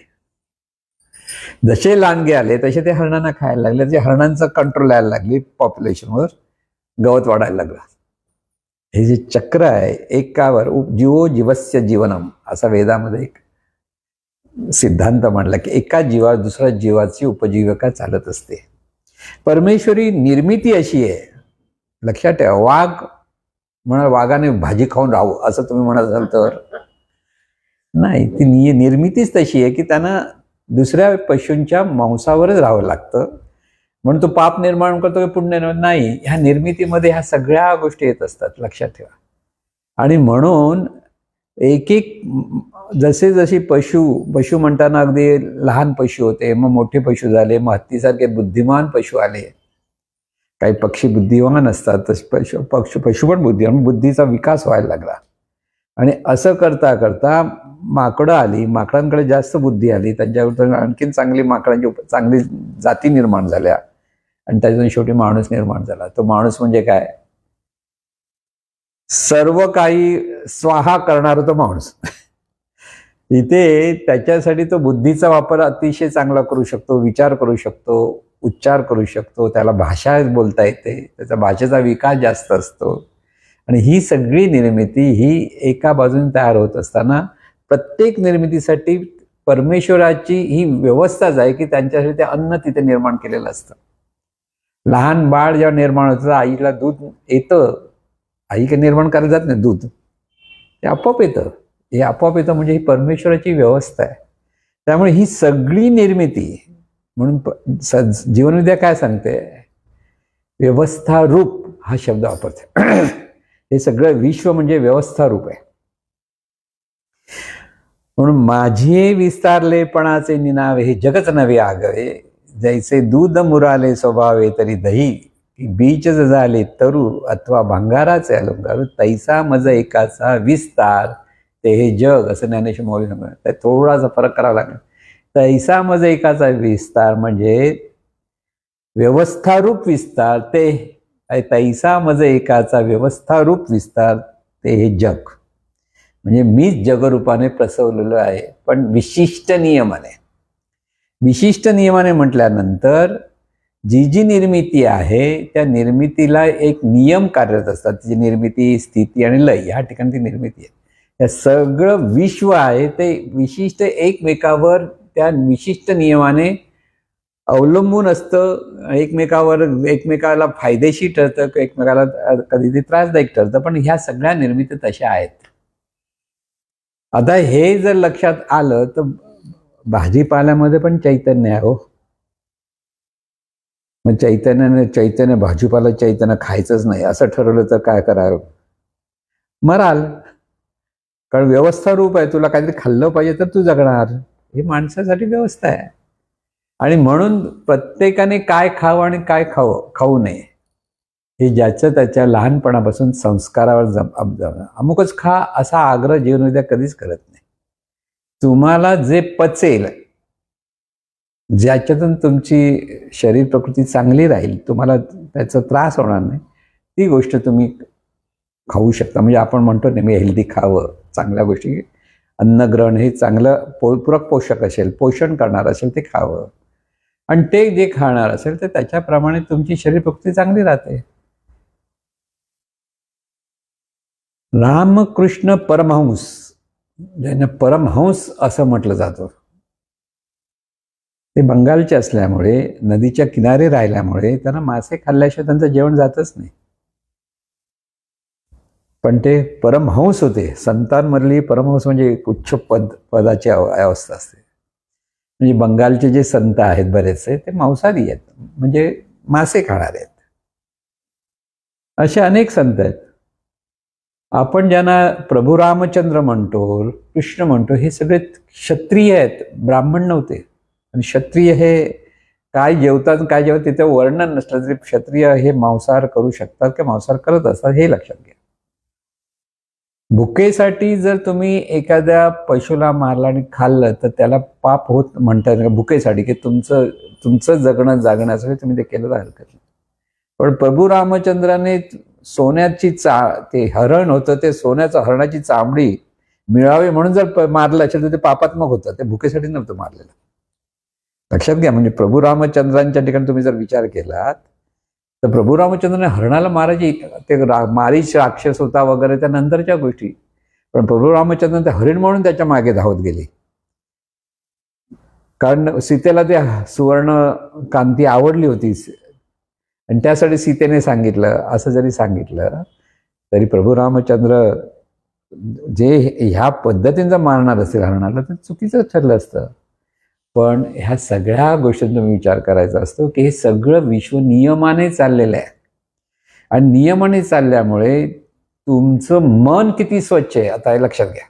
जसे लांडगे आले तसे ते हरणांना खायला लागले. ते हरणांचा कंट्रोल यायला लागली पॉप्युलेशनवर, गवत वाढायला लागलं. हे जे चक्र आहे एकावर जीवो जीवस्य जीवनम असा वेदामध्ये एक सिद्धांत मांडला की एका जीवावर दुसऱ्या जीवाची उपजीविका चालत असते. परमेश्वरी निर्मिती अशी आहे, लक्षात ठेवा. वाघ म्हणा वाघाने भाजी खाऊन राहावं असं तुम्ही म्हणत असाल तर नाही. ती निर्मितीच तशी आहे की त्यांना दुसऱ्या पशूंच्या मांसावरच राहावं लागतं. म्हणून तो पाप निर्माण करतो की पुण्य नाही. ह्या निर्मितीमध्ये ह्या सगळ्या गोष्टी येत असतात, लक्षात ठेवा. आणि म्हणून एक एक जसे जसे पशु म्हणताना अगदी लहान पशु होते, मग मोठे पशु झाले, मग हत्तीसारखे बुद्धिमान पशु आले. काही पक्षी बुद्धिमान असतात तसे पशु पण बुद्धिमान, बुद्धीचा विकास व्हायला लागला. आणि असं करता करता माकडं आली, माकडांकडे जास्त बुद्धी आली, त्यांच्यावर आणखीन चांगली माकडांची चांगली जाती निर्माण झाल्या आणि त्याच्यातून शेवटी माणूस निर्माण झाला. तो माणूस म्हणजे काय, सर्व काही स्वाहा करणारा तो माणूस. इथे त्याच्यासाठी तो बुद्धीचा वापर अतिशय चांगला करू शकतो, विचार करू शकतो, उच्चार करू शकतो, त्याला भाषा बोलता येते, त्याचा भाषेचा विकास जास्त असतो. आणि ही सगळी निर्मिती ही एका बाजूने तयार होत असताना प्रत्येक निर्मितीसाठी परमेश्वराची ही व्यवस्थाच आहे की त्यांच्यासाठी ते अन्न तिथे निर्माण केलेलं असतं. लहान बाळ जेव्हा निर्माण होतं आईला दूध येतं, आई काही निर्माण करायला जात नाही, दूध ते आपोआप येतं. हे आपोआप येतं म्हणजे ही परमेश्वराची व्यवस्था आहे. त्यामुळे ही सगळी निर्मिती म्हणून जीवनविद्या काय सांगते, व्यवस्था रूप हा शब्द वापरते. हे सगळं विश्व म्हणजे व्यवस्था रूप आहे. म्हणून माझे विस्तारलेपणाचे निनावे हे जगच नवे आगवे, जैसे दूध मुराले स्वभावे तरी दही, बीज झाले तरु अथवा भांगाराचे अलंकार, तैसा मज एकाचा विस्तार ते हे जग, असं ज्ञानेश्वर माऊली सांगतात. थोडासा फरक करावा लागेल. तैसा मज एकाचा विस्तार म्हणजे व्यवस्थारूप विस्तार ते तैसा मज एकाचा व्यवस्थारूप विस्तार ते हे जग. म्हणजे मीच जगरूपाने प्रसवलेलो आहे, पण विशिष्ट नियमाने. विशिष्ट नियमाने म्हटल्यानंतर जी जी निर्मिती आहे त्या निर्मितीला एक नियम कार्यरत असतात. तिची निर्मिती, स्थिती आणि लय ह्या ठिकाणी ती निर्मिती आहे. हे सगळं विश्व आहे ते विशिष्ट एकमेकावर त्या विशिष्ट नियमाने अवलंबून असतं. एकमेकाला फायदेशीर ठरतं, एकमेकाला कधी ते त्रासदायक ठरतं, पण ह्या सगळ्या निर्मिती तशा आहेत. आता हे जर लक्षात आलं तर भाजीपाल्यामध्ये पण चैतन्य आहे हो. मग चैतन्य भाजीपाला चैतन्य खायचंच नाही असं ठरवलं तर काय करावं? मराल. कारण व्यवस्था रूप आहे, तुला काहीतरी खाल्लं पाहिजे तर तू जगणार. ही माणसासाठी व्यवस्था आहे. आणि म्हणून प्रत्येकाने काय खावं आणि काय खाऊ नये हे ज्याचं त्याच्या लहानपणापासून संस्कारावर अमुकच खा असा आग्रह जीवनविद्या कधीच करत नाही. तुम्हाला जे पचेल, ज्याच्यातून तुमची शरीर प्रकृती चांगली राहील, तुम्हाला त्याचा त्रास होणार नाही, ती गोष्ट तुम्ही खाऊ शकता. म्हणजे आपण म्हणतो नेहमी हेल्दी खावं, चांगल्या गोष्टी, अन्नग्रहण हे चांगलं पूरक पोषक असेल, पोषण करणार असेल ते खावं. आणि ते जे खाणार असेल तर त्याच्याप्रमाणे तुमची शरीर प्रकृती चांगली राहते. रामकृष्ण परमहंस, ज्यांना परमहंस असं म्हटलं जातं, ते बंगालचे असल्यामुळे नदीच्या किनारे राहिल्यामुळे त्यांना मासे खाल्ल्याशिवाय त्यांचं जेवण जातच नाही. पण ते परमहंस होते. संतांमधली परमहंस म्हणजे एक उच्च पदाची अवस्था असते. म्हणजे बंगालचे जे संत आहेत बरेचसे ते मांसाहारी आहेत, म्हणजे मासे खाणारे आहेत. असे अनेक संत आहेत. आपण ज्यांना प्रभू रामचंद्र म्हणतो, कृष्ण म्हणतो, हे सगळे क्षत्रिय आहेत, ब्राह्मण नव्हते. आणि क्षत्रिय हे काय जेवतात काय जेवतात तिथे वर्णन नसलं तरी क्षत्रिय हे मांसाहार करू शकतात किंवा मांसाहार करत असतात हे लक्षात घ्या. भुकेसाठी जर तुम्ही एखाद्या पशुला मारला आणि खाल्लं तर त्याला पाप होत म्हणतात भुकेसाठी, की तुमचं जागण्यासाठी तुम्ही ते केलं तर हरकत नाही. पण प्रभू रामचंद्राने सोन्याची ते हरण होतं, ते सोन्याचं हरणाची चामडी मिळावी म्हणून जर मारलं असेल तर ते पापात्मक होतं, ते भुकेसाठी नव्हतं मारलेलं. लक्षात घ्या. म्हणजे प्रभू रामचंद्रांच्या ठिकाणी तुम्ही जर विचार केलात तर प्रभू रामचंद्राने हरणाला मारायची, ते मारीच राक्षस होता वगैरे त्या नंतरच्या गोष्टी, पण प्रभू रामचंद्र ते हरिण म्हणून त्याच्या मागे धावत गेले. कारण सीतेला ते सुवर्ण कांती आवडली होती आणि त्यासाठी सीतेने सांगितलं. असं जरी सांगितलं तरी प्रभू रामचंद्र जे ह्या पद्धतीनं मारणार असेल हरणाला तर चुकीचं ठरलं असतं. पण ह्या सगळ्या गोष्टींचा तुम्ही विचार करायचा असतो की हे सगळं विश्व नियमाने चाललेलं आहे. आणि नियमाने चालल्यामुळे तुमचं मन किती स्वच्छ आहे आता हे लक्षात घ्या.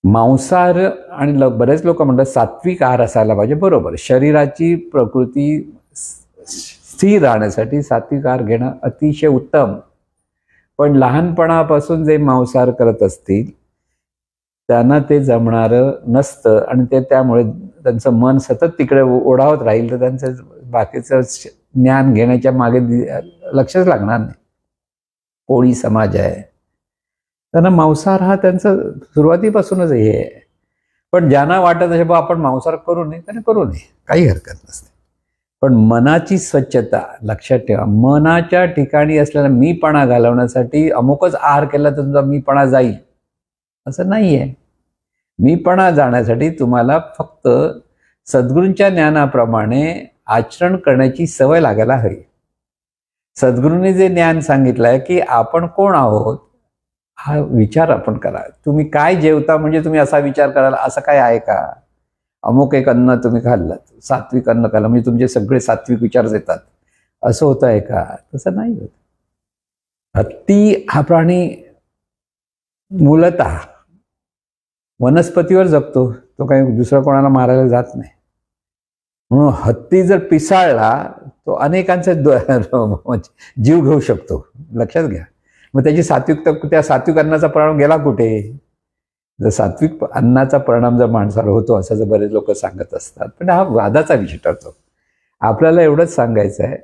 मांसाहार आणि बरेच लोक म्हणतात सात्विक आहार असायला पाहिजे. बरोबर, शरीराची प्रकृती स्थिर राहण्यासाठी सात्विक आहार घेणं अतिशय उत्तम. पण लहानपणापासून जे मांसाहार करत असतील त्यांना ते जमणारं नसतं आणि ते त्यामुळे त्यांचं मन सतत तिकडे ओढावत राहील तर त्यांचं बाकीचं ज्ञान घेण्याच्या मागे लक्षच लागणार नाही. कोळी समाज आहे, त्यांना मांसाहार हा त्यांचा सुरुवातीपासूनच हे आहे. पण ज्यांना वाटत असे बा आपण मांसाहार करू नये त्याने करू नये, काही हरकत नसते. पण मनाची स्वच्छता लक्षात ठेवा. मनाच्या ठिकाणी असलेला मीपणा घालवण्यासाठी अमुकच आहार केला तर तुमचा मीपणा जाईल असं नाही आहे. मीपणा जाण्यासाठी तुम्हाला फक्त सद्गुरूंच्या ज्ञानाप्रमाणे आचरण करण्याची सवय लागायला हवी. सद्गुरूंनी जे ज्ञान सांगितलं आहे की आपण कोण आहोत हा विचार आपण करा. तुम्ही काय जेवता म्हणजे तुम्ही असा विचार कराल असं काय आहे का? अमुक एक अन्न तुम्ही खाल्लं, सात्विक अन्न खाल्लं म्हणजे तुमचे सगळे सात्विक विचार येतात असं होत आहे का? तसं नाही होत. हत्ती हा प्राणी मूलतः वनस्पतीवर जगतो, तो काही दुसऱ्या कोणाला मारायला जात नाही. म्हणून हत्ती जर पिसाळला तो अनेकांचा जीव घेऊ शकतो, लक्षात घ्या. मग त्याची सात्विकता, त्या सात्विक अन्नाचा परिणाम गेला कुठे? जर सात्विक अन्नाचा परिणाम जर माणसाला होतो असं जर बरेच लोक सांगत असतात, पण हा वादाचा विषय ठरतो. आपल्याला एवढंच सांगायचं आहे,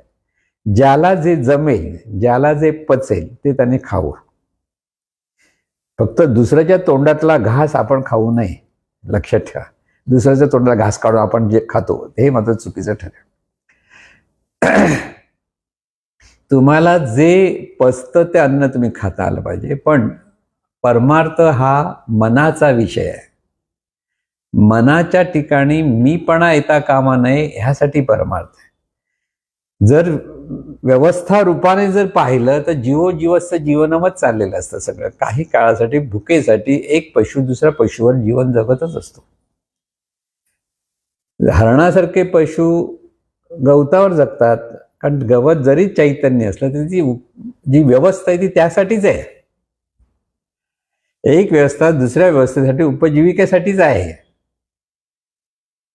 ज्याला जे जमेल, ज्याला जे पचेल ते त्याने खावं. फक्त दुसऱ्याच्या तोंडातला घास आपण खाऊ नये, लक्षात ठेवा. दुसऱ्याच्या तोंडाला घास काढून आपण जे खातो हे मात्र चुकीचं ठरेल. तुम्हाला जे पचतं ते अन्न तुम्ही खाता आलं पाहिजे, पण परमार्थ हा मनाचा विषय आहे. मनाच्या ठिकाणी मीपणा येता कामा नये, ह्यासाठी परमार्थ आहे. जर व्यवस्था रूपाने जर पाहिलं तर जीवोजीवस्य जीवनमच चाललेलं असतं सगळं. काही काळासाठी भुकेसाठी एक पशु दुसऱ्या पशुवर जीवन जगतच असतो. हरणासारखे पशु गवतावर जगतात, कारण गवत जरी चैतन्य असलं तरी जी व्यवस्था आहे ती त्यासाठीच आहे. एक व्यवस्था दुसऱ्या व्यवस्थेसाठी उपजीविकेसाठीच आहे.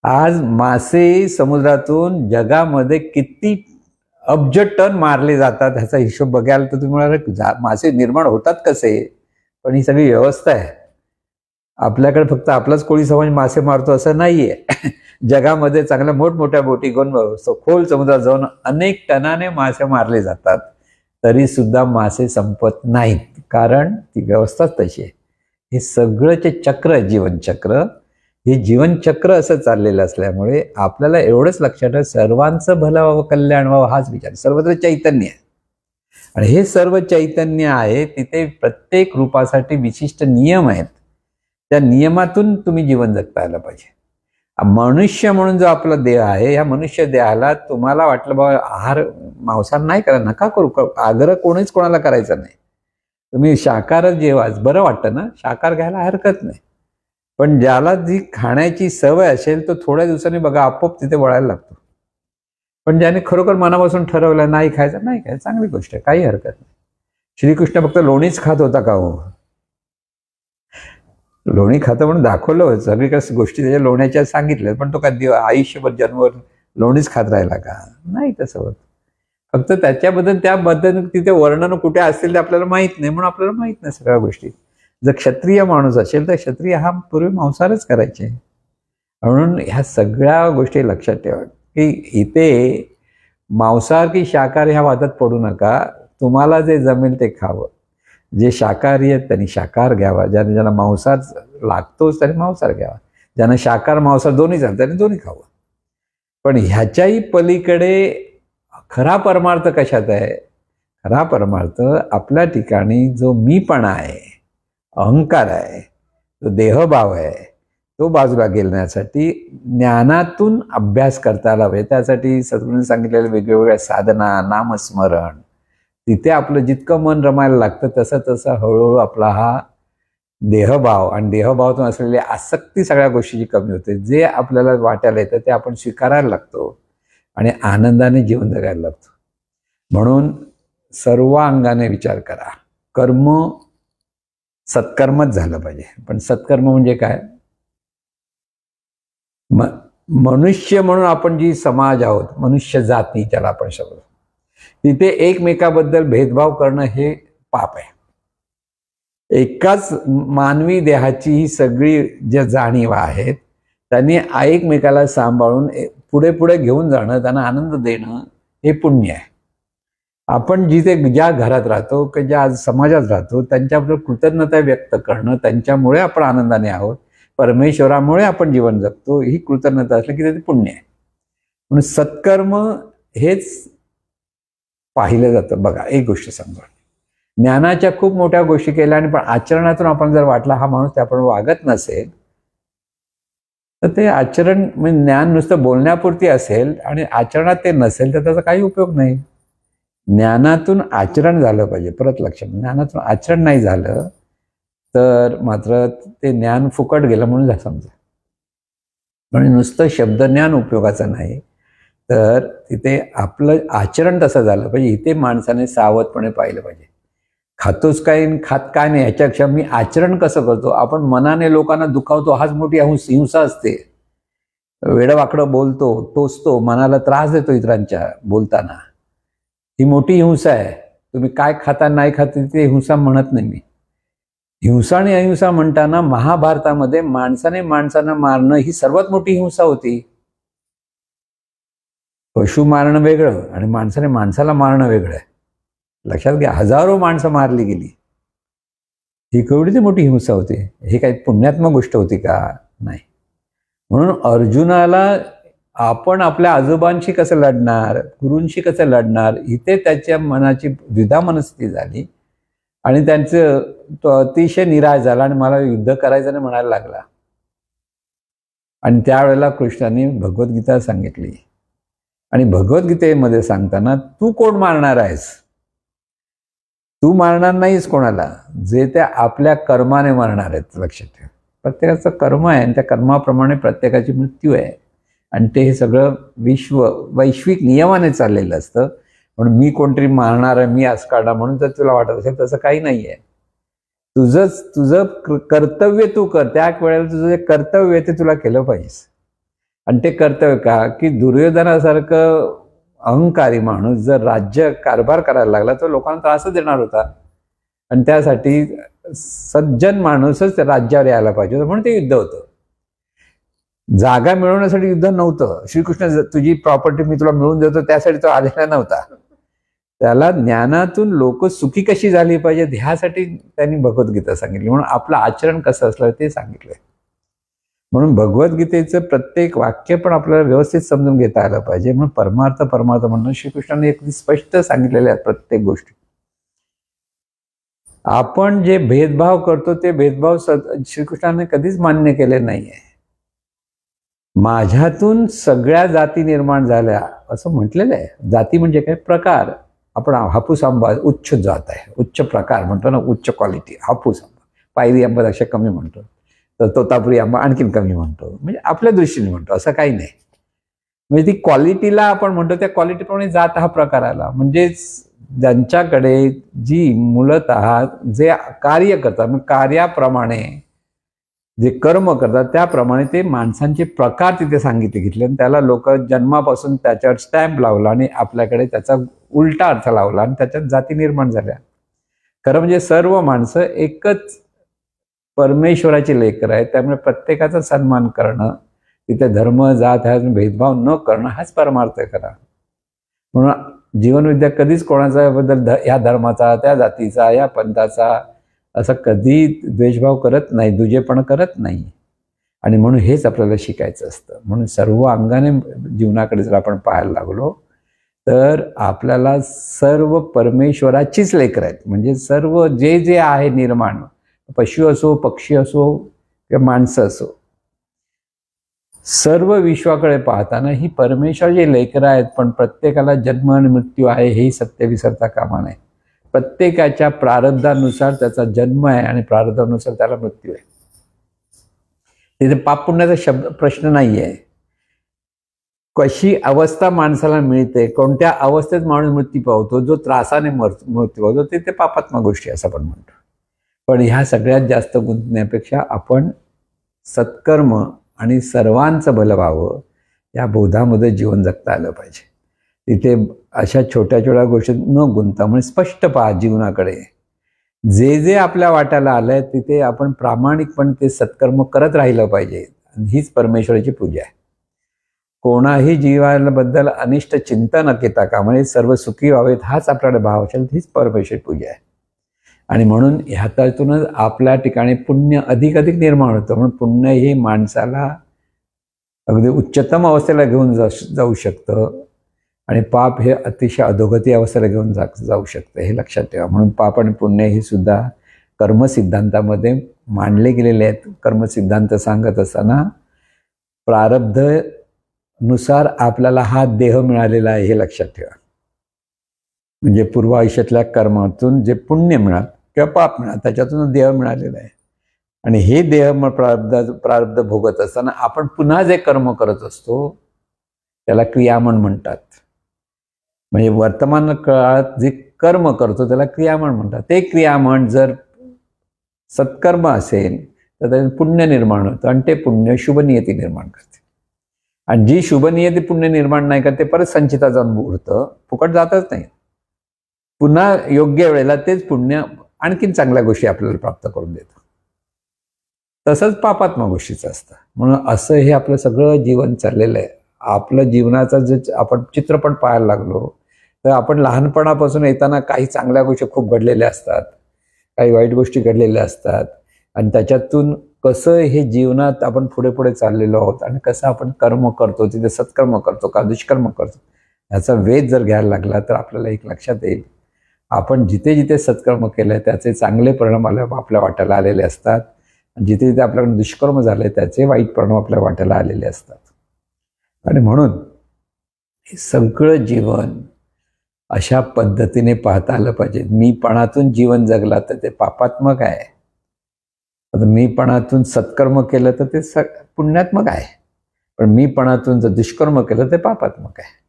आज मासे समुद्रातून जगामध्ये किती अब्ज टन मारले जातात ह्याचा हिशोब बघायला तर तुम्हाला मासे निर्माण होतात कसे, पण ही सगळी व्यवस्था आहे. आपल्याकडे फक्त आपलाच कोळी समाज मासे मारतो असं नाहीये. जगामध्ये चांगल्या मोठमोठ्या बोटी घेऊन खोल समुद्रात जाऊन अनेक टनाने मासे मारले जातात, तरी सुद्धा मासे संपत नाहीत, कारण ती व्यवस्थाच तशी आहे. हे सगळंचे चक्र, जीवनचक्र, हे जीवनचक्र असं चाललेलं असल्यामुळे आपल्याला एवढंच लक्षात आहे, सर्वांचं भलं व्हावं, कल्याण व्हावं हाच विचार. सर्वत्र चैतन्य आहे आणि हे सर्व चैतन्य आहे, तिथे प्रत्येक रूपासाठी विशिष्ट नियम आहेत. त्या नियमातून तुम्ही जीवन जगता आलं पाहिजे. मनुष्य म्हणून जो आपला देह आहे, या मनुष्य देहाला तुम्हाला वाटलं बाबा आहार मांसाहार नाही करा, नका करू, आग्रह कोणीच कोणाला करायचा नाही. तुम्ही शाकाहार जेव्हा बरं वाटतं ना, शाकाहार घ्यायला हरकत नाही. पण ज्याला जी खाण्याची सवय असेल तो थोड्या दिवसांनी बघा आपोआप तिथे वळायला लागतो. पण ज्याने खरोखर मनापासून ठरवलं नाही खायचं, नाही खायचं, चांगली गोष्ट आहे, काही हरकत नाही. श्रीकृष्ण फक्त लोणीच खात होता का हो? लोणी खातं म्हणून दाखवलं होतं, सगळीकडे गोष्टी त्याच्या लोण्याच्या सांगितल्या, पण तो कधी आयुष्यभर जन्मभर लोणीच खात राहिला का? नाही तसं होत. फक्त त्याबद्दल तिथे वर्णन कुठे असतील ते आपल्याला माहित नाही, म्हणून आपल्याला माहित नाही सगळ्या गोष्टी. जर क्षत्रिय माणूस असेल तर क्षत्रिय हा पूर्वी मांसाहारच करायचे. म्हणून ह्या सगळ्या गोष्टी लक्षात ठेवा की इथे मांसाहार की शाकाहार ह्या वादात पडू नका. तुम्हाला जे जमेल ते खावं. जे शाकाहारी आहेत त्यांनी शाकाहार घ्यावा, ज्यांना मांसाहार लागतोच त्यांनी मांसाहार घ्यावा, ज्यांना शाकाहार मांसाहार दोन्ही चालतं त्यांनी दोन्ही खावं. पण ह्याच्याही पलीकडे खरा परमार्थ कशात आहे? खरा परमार्थ आपल्या ठिकाणी जो मीपणा आहे, अहंकार आहे, जो देहभाव आहे, तो बाजूला गेलण्यासाठी ज्ञानातून अभ्यास करता आला पाहिजे. त्यासाठी सद्गुरूंनी सांगितलेल्या वेगवेगळ्या साधना, नामस्मरण, तिथे आपलं जितकं मन रमायला लागतं तसं तसं हळूहळू आपला हा देहभाव आणि देहभावातून असलेली आसक्ती सगळ्या गोष्टीची कमी होते. जे आपल्याला वाटायला येतं ते आपण स्वीकारायला लागतो आणि आनंदाने जीवन जगायला लागतो. म्हणून सर्व अंगाने विचार करा. कर्म सत्कर्मच झालं पाहिजे. पण सत्कर्म म्हणजे काय? मनुष्य म्हणून आपण जी समाज आहोत, मनुष्य जाती ज्याला आपण शब्द, तिथे एकमेकाबद्दल भेदभाव करणं हे पाप आहे. एकाच मानवी देहाची ही सगळी ज्या जाणीव आहेत त्यांनी एकमेकाला सांभाळून पुढे पुढे घेऊन जाणं, त्यांना आनंद देणं हे पुण्य आहे. आपण जिथे ज्या घरात राहतो की ज्या समाजात राहतो त्यांच्याबद्दल कृतज्ञता व्यक्त करणं, त्यांच्यामुळे आपण आनंदाने आहोत, परमेश्वरामुळे आपण जीवन जगतो, ही कृतज्ञता असली की ते पुण्य आहे. म्हणून सत्कर्म हेच पाहिलं जातं. बघा एक गोष्ट समजा, ज्ञानाच्या खूप मोठ्या गोष्टी केल्या आणि पण आचरणातून आपण जर वाटला हा माणूस त्याप्रमाणे वागत नसेल तर ते आचरण म्हणजे ज्ञान नुसतं बोलण्यापुरती असेल आणि आचरणात ते नसेल तर त्याचा काही उपयोग नाही. ज्ञानातून आचरण झालं पाहिजे. परत लक्षात, ज्ञानातून आचरण नाही झालं तर मात्र ते ज्ञान फुकट गेलं म्हणून समजा. म्हणजे नुसतं शब्दज्ञान उपयोगाचं नाही, तर तिथे आपलं आचरण तसं झालं पाहिजे. इथे माणसाने सावधपणे पाहिलं पाहिजे. खातोच काय खात काय नाही ह्याच्यापेक्षा मी आचरण कसं करतो. आपण मनाने लोकांना दुखावतो हाच मोठी हिंसा असते. वेडवाकडं बोलतो, टोचतो, मनाला त्रास देतो इतरांच्या बोलताना, ही मोठी हिंसा आहे. तुम्ही काय खाता नाही खाते ते हिंसा म्हणत नाही मी. हिंसा आणि अहिंसा म्हणताना महाभारतामध्ये माणसाने माणसांना मारणं ही सर्वात मोठी हिंसा होती. पशु मारणं वेगळं आणि माणसाने माणसाला मारणं वेगळं आहे. लक्षात घ्या, हजारो माणसं मारली गेली. ही केवढी मोठी हिंसा होती. ही काही पुण्यात्मक गोष्ट होती का? नाही. म्हणून अर्जुनाला आपण आपल्या आजोबांशी कसं लढणार, गुरूंशी कसं लढणार, इथे त्याच्या मनाची द्विधा मनस्थिती झाली आणि त्यांचं तो अतिशय निराश झाला आणि मला युद्ध करायचं नाही म्हणायला लागला. आणि त्यावेळेला कृष्णाने भगवद्गीता सांगितली. आणि भगवद्गीतेमध्ये सांगताना तू कोण मारणार आहेस? तू मारणार नाहीस कोणाला, जे त्या आपल्या कर्माने मारणार आहेत. लक्षात ठेव, प्रत्येकाचं कर्म आहे आणि त्या कर्माप्रमाणे प्रत्येकाची मृत्यू आहे. आणि ते हे सगळं वैश्विक नियमाने चाललेलं असतं. म्हणून मी कोणतरी मारणार आहे, मी आज काढा म्हणून जर तुला वाटत असेल, तसं काही नाही आहे. तुझं कर्तव्य तू कर. त्या वेळेला तुझं जे कर्तव्य आहे ते तुला केलं पाहिजे. आणि ते कर्तव्य का, की दुर्योधनासारखं अहंकारी माणूस जर राज्य कारभार करायला लागला तर लोकांना त्रासच देणार होता. आणि त्यासाठी सज्जन माणूसच राज्यावर यायला पाहिजे होतं, म्हणून ते युद्ध होतं. जागा मिळवण्यासाठी युद्ध नव्हतं. श्रीकृष्ण तुझी प्रॉपर्टी मी तुला मिळवून देतो त्यासाठी तो आलेला नव्हता. त्याला ज्ञानातून लोक सुखी कशी झाली पाहिजेत ह्यासाठी त्यांनी भगवद्गीता सांगितली. म्हणून आपलं आचरण कसं असलं ते सांगितलंय. म्हणून भगवद्गीतेचं प्रत्येक वाक्य पण आपल्याला व्यवस्थित समजून घेता आलं पाहिजे. म्हणून परमार्थ म्हणून श्रीकृष्णाने एक स्पष्ट सांगितलेले आहेत प्रत्येक गोष्टी. आपण जे भेदभाव करतो ते भेदभाव श्रीकृष्णाने कधीच मान्य केले नाहीये. माझ्यातून सगळ्या जाती निर्माण झाल्या असं म्हटलेलं आहे. जाती म्हणजे काय? प्रकार. आपण हापूस आंबा उच्च जात आहे, उच्च प्रकार म्हणतो ना, उच्च क्वालिटी. हापूस आंबा पायरी आंबापेक्षा कमी म्हणतो, तर तोतापुरी आंबा आणखीन कमी म्हणतो. म्हणजे आपल्या दृष्टीने म्हणतो, असं काही नाही. म्हणजे ती क्वालिटीला आपण म्हणतो, त्या क्वालिटीप्रमाणे जात हा प्रकार आला. म्हणजेच ज्यांच्याकडे जी मूलतः जे कार्य करतात, मग कार्याप्रमाणे जे कर्म करतात त्याप्रमाणे ते माणसांचे प्रकार तिथे सांगितले घेतले. आणि त्याला लोक जन्मापासून त्याच्यावर स्टॅम्प लावला आणि आपल्याकडे त्याचा उलटा अर्थ लावला आणि त्याच्यात जाती निर्माण झाल्या. खरं म्हणजे सर्व माणसं एकच परमेश्वराची लेकरं आहेत. त्यामुळे प्रत्येकाचा सन्मान करणं, तिथे धर्म जात ह्या भेदभाव न करणं हाच परमार्थ करा. म्हणून जीवनविद्या कधीच कोणाचा बद्दल ह्या धर्माचा, त्या जातीचा, या पंथाचा असं कधी द्वेषभाव करत नाही, दुजेपण करत नाही. आणि म्हणून हेच आपल्याला शिकायचं असतं. म्हणून सर्व अंगाने जीवनाकडे जर आपण पाहायला लागलो तर आपल्याला सर्व परमेश्वराचीच लेकरं आहेत. म्हणजे सर्व जे जे आहे निर्माण, पशु असो, पक्षी असो किंवा माणसं असो, सर्व विश्वाकडे पाहताना ही परमेश्वराची लेकरं आहेत. पण प्रत्येकाला जन्म आणि मृत्यू आहे हेही सत्य विसरता कामा नये. प्रत्येकाच्या प्रारब्धानुसार त्याचा जन्म आहे आणि प्रारब्धानुसार त्याला मृत्यू आहे. तिथे पाप पुण्याचा प्रश्न नाही आहे. कशी अवस्था माणसाला मिळते, कोणत्या अवस्थेत माणूस मृत्यू पावतो, जो त्रासाने मृत्यू पावतो, ते पापात्मक गोष्टी असं आपण म्हणतो. पण ह्या सगळ्यात जास्त गुंतण्यापेक्षा आपण सत्कर्म आणि सर्वांचं भलं व्हावं या बोधामध्ये जीवन जगता आलं पाहिजे. तिथे अशा छोट्या छोट्या गोष्टीत न गुंता, म्हणजे स्पष्ट पहा जीवनाकडे. जे जे आपल्या वाट्याला आलंय तिथे आपण प्रामाणिकपणे ते सत्कर्म करत राहिलं पाहिजे. आणि हीच परमेश्वराची पूजा आहे. कोणाही जीवाबद्दल अनिष्ट चिंता न केता का, म्हणजे सर्व सुखी व्हावेत हाच आपल्याकडे भाव असेल, हीच परमेश्वरी पूजा आहे. आणि म्हणून ह्यातूनच आपल्या ठिकाणी पुण्य अधिक निर्माण होतं. म्हणून पुण्य हे माणसाला अगदी उच्चतम अवस्थेला घेऊन जाऊ शकतं आणि पाप हे अतिशय अधोगती अवस्थेला घेऊन जाऊ शकतं. हे लक्षात ठेवा. म्हणून पाप आणि पुण्य हे सुद्धा कर्मसिद्धांतामध्ये मांडले गेलेले आहेत. कर्मसिद्धांत सांगत असताना प्रारब्धनुसार आपल्याला हा देह मिळालेला आहे हे लक्षात ठेवा. म्हणजे पूर्व आयुष्यातल्या कर्मातून जे पुण्य मिळालं किंवा पाप मिळालं त्याच्यातून देह मिळालेला आहे. आणि हे देह मग प्रारब्ध भोगत असताना आपण पुन्हा जे कर्म करत असतो त्याला क्रियामण म्हणतात. म्हणजे वर्तमान काळात जे कर्म करतो त्याला क्रियामण म्हणतात. ते क्रियामण जर सत्कर्म असेल तर त्याच्यात पुण्य निर्माण होतं आणि ते पुण्य शुभनियती निर्माण करते. आणि जी शुभनियती पुण्य निर्माण नाही करते परत संचिता जाऊन उरतं, फुकट जातच नाही. पुन्हा योग्य वेळेला तेच पुण्य आणखीन चांगल्या गोष्टी आपल्याला प्राप्त करून देतं. तसंच पापात्मक गोष्टीचं असतं. म्हणून असं हे आपलं सगळं जीवन चाललेलं आहे. आपलं जीवनाचा जे आपण चित्रपट पाहायला लागलो तर आपण लहानपणापासून येताना काही चांगल्या गोष्टी खूप घडलेल्या असतात, काही वाईट गोष्टी घडलेल्या असतात आणि त्याच्यातून कसं हे जीवनात आपण पुढे पुढे चाललेलो आहोत आणि कसं आपण कर्म करतो, तिथे सत्कर्म करतो का दुष्कर्म करतो याचा वेध जर घ्यायला लागला तर आपल्याला एक लक्षात येईल आपण जिथे जिथे सत्कर्म केले त्याचे चांगले परिणाम आपल्या वाट्याला आलेले असतात, जिथे जिथे आपल्याकडे दुष्कर्म झाले त्याचे वाईट परिणाम आपल्या वाट्याला आलेले असतात. आणि म्हणून हे सगळं जीवन अशा पद्धतीने पाहता आलं पाहिजे. मीपणातून जीवन जगला तर ते पापात्मक आहे, आता मीपणातून सत्कर्म केलं तर ते पुण्यात्मक आहे, पण मीपणातून जर दुष्कर्म केलं तर पापात्मक आहे.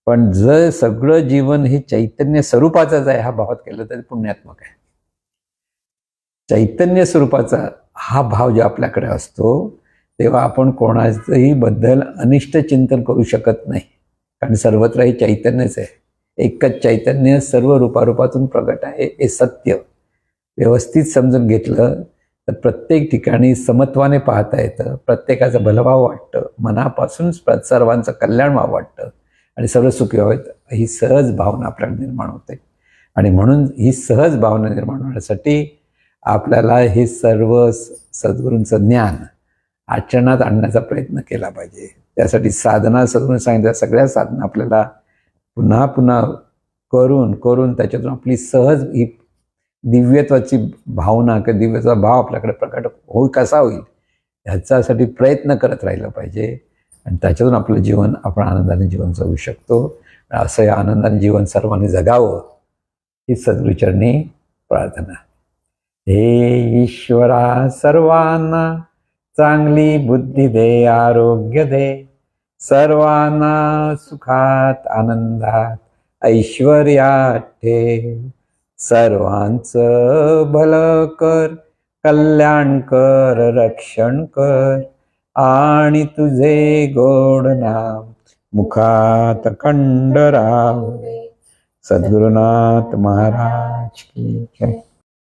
पण जर सगळं जीवन हे चैतन्य स्वरूपाचंच आहे हा भावात केलं तर पुण्यात्मक आहे. चैतन्य स्वरूपाचा हा भाव जो आपल्याकडे असतो तेव्हा आपण कोणाचंही बद्दल अनिष्ट चिंतन करू शकत नाही, कारण सर्वत्र हे चैतन्यच आहे. एकच चैतन्य सर्व रूपारूपातून प्रगट आहे हे सत्य व्यवस्थित समजून घेतलं तर प्रत्येक ठिकाणी समत्वाने पाहता येतं, प्रत्येकाचं भलभाव वाटतं, मनापासून सर्वांचं कल्याण व्हावं वाटतं आणि सर्व सुखी व्हावेत ही सहज भावना आपल्याला निर्माण होते. आणि म्हणून ही सहज भावना निर्माण होण्यासाठी आपल्याला हे सर्व सद्गुरूंचं ज्ञान आचरणात आणण्याचा प्रयत्न केला पाहिजे. त्यासाठी साधना सद्गुरू सांगितल्या सगळ्या साधना आपल्याला पुन्हा पुन्हा करून करून त्याच्यातून आपली सहज ही दिव्यत्वाची भावना किंवा दिव्यत्वाचा भाव आपल्याकडे प्रकट कसा होईल ह्याच्यासाठी प्रयत्न करत राहिलं पाहिजे आणि त्याच्यातून आपलं जीवन आपण आनंदाने जीवन जगू शकतो. असं या आनंदाने जीवन सर्वांनी जगावं ही सद्गुरूचरणी प्रार्थना. हे ईश्वरा सर्वांना चांगली बुद्धी दे, आरोग्य दे, सर्वांना सुखात आनंदात ऐश्वर्यात ठेव, सर्वांचं भलं कर, कल्याण कर, रक्षण कर आणि तुझे गोड नाम मुखात खंड राहू दे. सद्गुरुनाथ महाराज की जय.